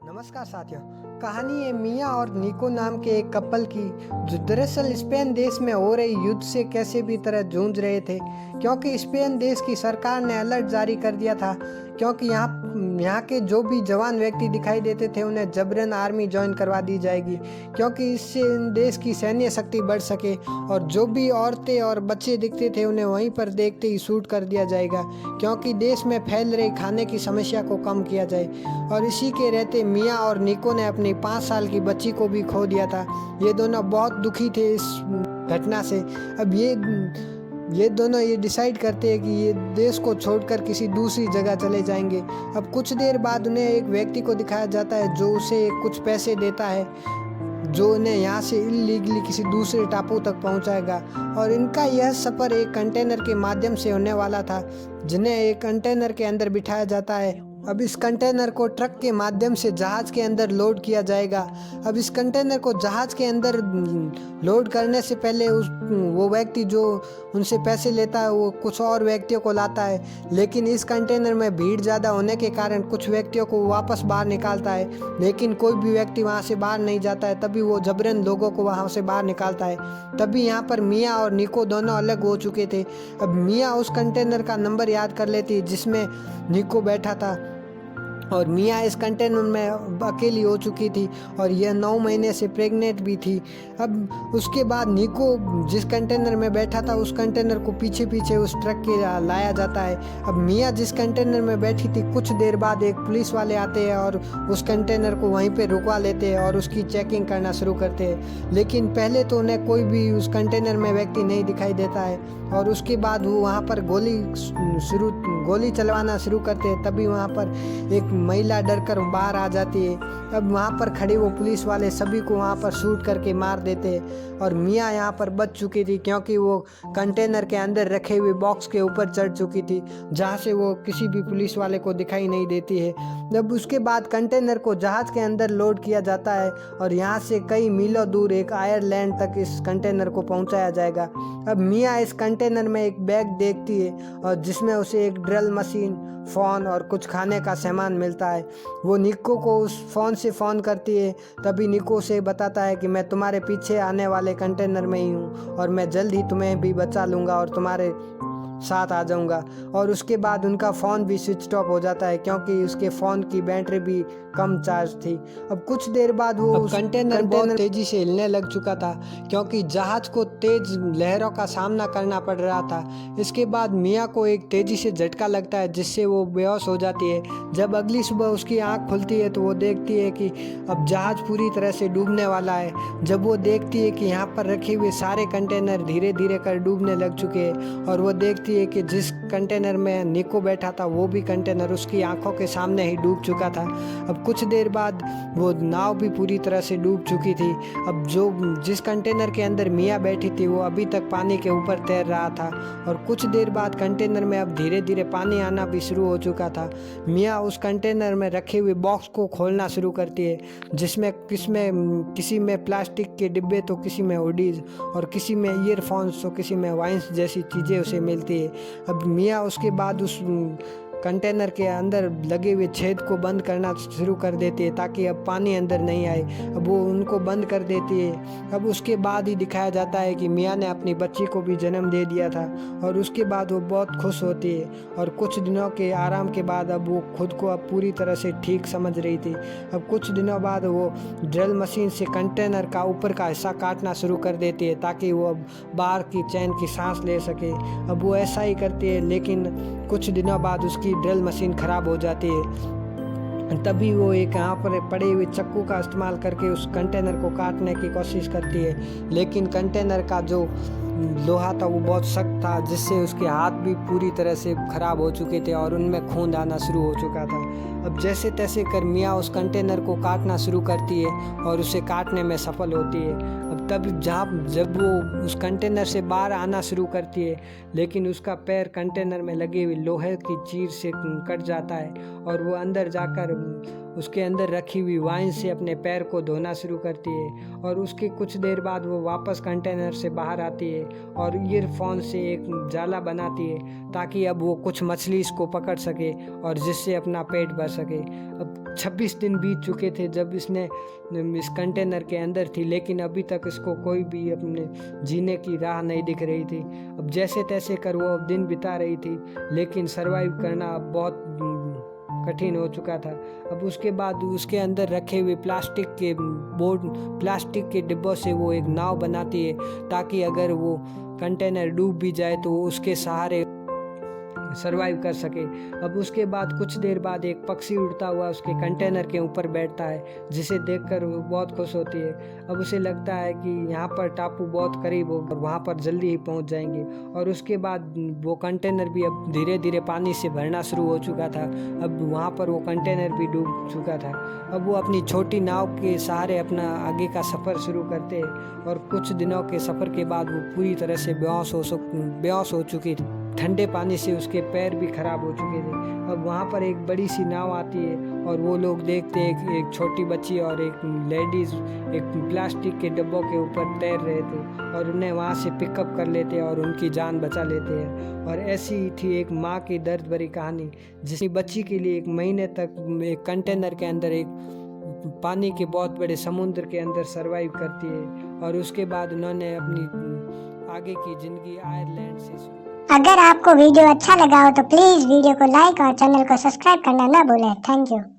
नमस्कार साथियों। कहानी है मिया और निको नाम के एक कपल की, जो दरअसल स्पेन देश में हो रही युद्ध से कैसे भी तरह जूझ रहे थे, क्योंकि स्पेन देश की सरकार ने अलर्ट जारी कर दिया था क्योंकि यहाँ के जो भी जवान व्यक्ति दिखाई देते थे उन्हें जबरन आर्मी ज्वाइन करवा दी जाएगी, क्योंकि इससे इन देश की सैन्य शक्ति बढ़ सके और जो भी औरतें और बच्चे दिखते थे उन्हें वहीं पर देखते ही शूट कर दिया जाएगा, क्योंकि देश में फैल रही खाने की समस्या को कम किया जाए। और इसी के रहते मिया और निको ने अपनी 5 साल की बच्ची को भी खो दिया था। ये दोनों बहुत दुखी थे इस घटना से। अब ये दोनों ये डिसाइड करते हैं कि ये देश को छोड़कर किसी दूसरी जगह चले जाएंगे। अब कुछ देर बाद उन्हें एक व्यक्ति को दिखाया जाता है जो उसे कुछ पैसे देता है, जो उन्हें यहाँ से इलीगली किसी दूसरे टापू तक पहुँचाएगा। और इनका यह सफ़र एक कंटेनर के माध्यम से होने वाला था, जिन्हें एक कंटेनर के अंदर बिठाया जाता है। अब इस कंटेनर को ट्रक के माध्यम से जहाज़ के अंदर लोड किया जाएगा। अब इस कंटेनर को जहाज़ के अंदर लोड करने से पहले वो व्यक्ति जो उनसे पैसे लेता है वो कुछ और व्यक्तियों को लाता है, लेकिन इस कंटेनर में भीड़ ज़्यादा होने के कारण कुछ व्यक्तियों को वापस बाहर निकालता है, लेकिन कोई भी व्यक्ति वहाँ से बाहर नहीं जाता है। तभी वो जबरन लोगों को वहाँ से बाहर निकालता है। तभी यहाँ पर मिया और निको दोनों अलग हो चुके थे। अब मिया उस कंटेनर का नंबर याद कर लेती जिसमें निको बैठा था, और मिया इस कंटेनर में अकेली हो चुकी थी और यह 9 महीने से प्रेग्नेंट भी थी। अब उसके बाद निको जिस कंटेनर में बैठा था उस कंटेनर को पीछे पीछे उस ट्रक के लाया जाता है। अब मिया जिस कंटेनर में बैठी थी, कुछ देर बाद एक पुलिस वाले आते हैं और उस कंटेनर को वहीं पे रुकवा लेते हैं और उसकी चेकिंग करना शुरू करते हैं, लेकिन पहले तो उन्हें कोई भी उस कंटेनर में व्यक्ति नहीं दिखाई देता है। और उसके बाद वो वहाँ पर गोली चलवाना शुरू करते हैं। तभी वहाँ पर एक महिला डरकर बाहर आ जाती है। अब वहाँ पर खड़े वो पुलिस वाले सभी को वहाँ पर शूट करके मार देते हैं। और मिया यहाँ पर बच चुकी थी क्योंकि वो कंटेनर के अंदर रखे हुए बॉक्स के ऊपर चढ़ चुकी थी, जहाँ से वो किसी भी पुलिस वाले को दिखाई नहीं देती है। जब उसके बाद कंटेनर को जहाज़ के अंदर लोड किया जाता है और यहाँ से कई मीलों दूर एक आयरलैंड तक इस कंटेनर को पहुँचाया जाएगा। अब मिया इस कंटेनर में एक बैग देखती है और जिसमें उसे एक ड्रिल मशीन, फ़ोन और कुछ खाने का सामान मिलता है। वो निको को उस फ़ोन से फ़ोन करती है। तभी निको से बताता है कि मैं तुम्हारे पीछे आने वाले कंटेनर में ही हूँ और मैं जल्द ही तुम्हें भी बचा लूँगा और तुम्हारे साथ आ जाऊँगा। और उसके बाद उनका फ़ोन भी स्विच ऑफ हो जाता है क्योंकि उसके फ़ोन की बैटरी भी कम चार्ज थी। अब कुछ देर बाद वो कंटेनर बहुत तेज़ी से हिलने लग चुका था क्योंकि जहाज़ को तेज़ लहरों का सामना करना पड़ रहा था। इसके बाद मिया को एक तेज़ी से झटका लगता है जिससे वो बेहोश हो जाती है। जब अगली सुबह उसकी आँख खुलती है तो वो देखती है कि अब जहाज़ पूरी तरह से डूबने वाला है। जब वो देखती है कि यहाँ पर रखे हुए सारे कंटेनर धीरे धीरे कर डूबने लग चुके हैं और वो देखती है कि जिस कंटेनर में निको बैठा था वो भी कंटेनर उसकी आंखों के सामने ही डूब चुका था। अब कुछ देर बाद वो नाव भी पूरी तरह से डूब चुकी थी। अब जिस कंटेनर के अंदर मिया बैठी थी वो अभी तक पानी के ऊपर तैर रहा था और कुछ देर बाद कंटेनर में अब धीरे धीरे पानी आना भी शुरू हो चुका था। मिया उस कंटेनर में रखे हुए बॉक्स को खोलना शुरू करती है, जिसमें किसी में प्लास्टिक के डिब्बे तो किसी में हुडीज और किसी में ईयरफोन्स तो किसी में वाइन्स जैसी चीज़ें उसे मिलती है। अब मिया उसके बाद उस कंटेनर के अंदर लगे हुए छेद को बंद करना शुरू कर देती है ताकि अब पानी अंदर नहीं आए। अब वो उनको बंद कर देती है। अब उसके बाद ही दिखाया जाता है कि मिया ने अपनी बच्ची को भी जन्म दे दिया था और उसके बाद वो बहुत खुश होती है और कुछ दिनों के आराम के बाद अब वो खुद को अब पूरी तरह से ठीक समझ रही थी। अब कुछ दिनों बाद वो ड्रिल मशीन से कंटेनर का ऊपर का हिस्सा काटना शुरू कर देती है ताकि वो अब बाहर की चैन की सांस ले सके। अब वो ऐसा ही करती है, लेकिन कुछ दिनों बाद उसकी ड्रिल मशीन ख़राब हो जाती है। तभी वो एक यहाँ पर पड़े हुए चाकू का इस्तेमाल करके उस कंटेनर को काटने की कोशिश करती है, लेकिन कंटेनर का जो लोहा था वो बहुत सख्त था जिससे उसके हाथ भी पूरी तरह से ख़राब हो चुके थे और उनमें खून आना शुरू हो चुका था। अब जैसे तैसे कर मिया उस कंटेनर को काटना शुरू करती है और उसे काटने में सफल होती है। अब तब जब वो उस कंटेनर से बाहर आना शुरू करती है, लेकिन उसका पैर कंटेनर में लगे हुए लोहे की चीर से कट जाता है और वो अंदर जाकर उसके अंदर रखी हुई वाइन से अपने पैर को धोना शुरू करती है और उसके कुछ देर बाद वो वापस कंटेनर से बाहर आती है और ईयरफोन से एक जाला बनाती है ताकि अब वो कुछ मछली इसको पकड़ सके और जिससे अपना पेट भर सके। अब 26 दिन बीत चुके थे जब इसने इस कंटेनर के अंदर थी, लेकिन अभी तक इसको कोई भी अपने जीने की राह नहीं दिख रही थी। अब जैसे तैसे कर वो अब दिन बिता रही थी, लेकिन सरवाइव करना अब बहुत कठिन हो चुका था। अब उसके बाद उसके अंदर रखे हुए प्लास्टिक के डिब्बों से वो एक नाव बनाती है ताकि अगर वो कंटेनर डूब भी जाए तो उसके सहारे सरवाइव कर सके। अब उसके बाद कुछ देर बाद एक पक्षी उड़ता हुआ उसके कंटेनर के ऊपर बैठता है, जिसे देखकर वो बहुत खुश होती है। अब उसे लगता है कि यहाँ पर टापू बहुत करीब होगा और वहाँ पर जल्दी ही पहुँच जाएंगे। और उसके बाद वो कंटेनर भी अब धीरे धीरे पानी से भरना शुरू हो चुका था। अब वहाँ पर वो कंटेनर भी डूब चुका था। अब वो अपनी छोटी नाव के सहारे अपना आगे का सफ़र शुरू करते हैं और कुछ दिनों के सफ़र के बाद वो पूरी तरह से बेहोश हो चुकी थी। ठंडे पानी से उसके पैर भी खराब हो चुके थे। अब वहाँ पर एक बड़ी सी नाव आती है और वो लोग देखते हैं कि एक छोटी बच्ची और एक लेडीज़ एक प्लास्टिक के डब्बों के ऊपर तैर रहे थे और उन्हें वहाँ से पिकअप कर लेते हैं और उनकी जान बचा लेते हैं। और ऐसी ही थी एक माँ की दर्द भरी कहानी, जिसकी बच्ची के लिए 1 महीने तक एक कंटेनर के अंदर एक पानी के बहुत बड़े समुद्र के अंदर सरवाइव करती है और उसके बाद उन्होंने अपनी आगे की ज़िंदगी आयरलैंड से शुरू। अगर आपको वीडियो अच्छा लगा हो तो प्लीज़ वीडियो को लाइक और चैनल को सब्सक्राइब करना ना भूलें। Thank you.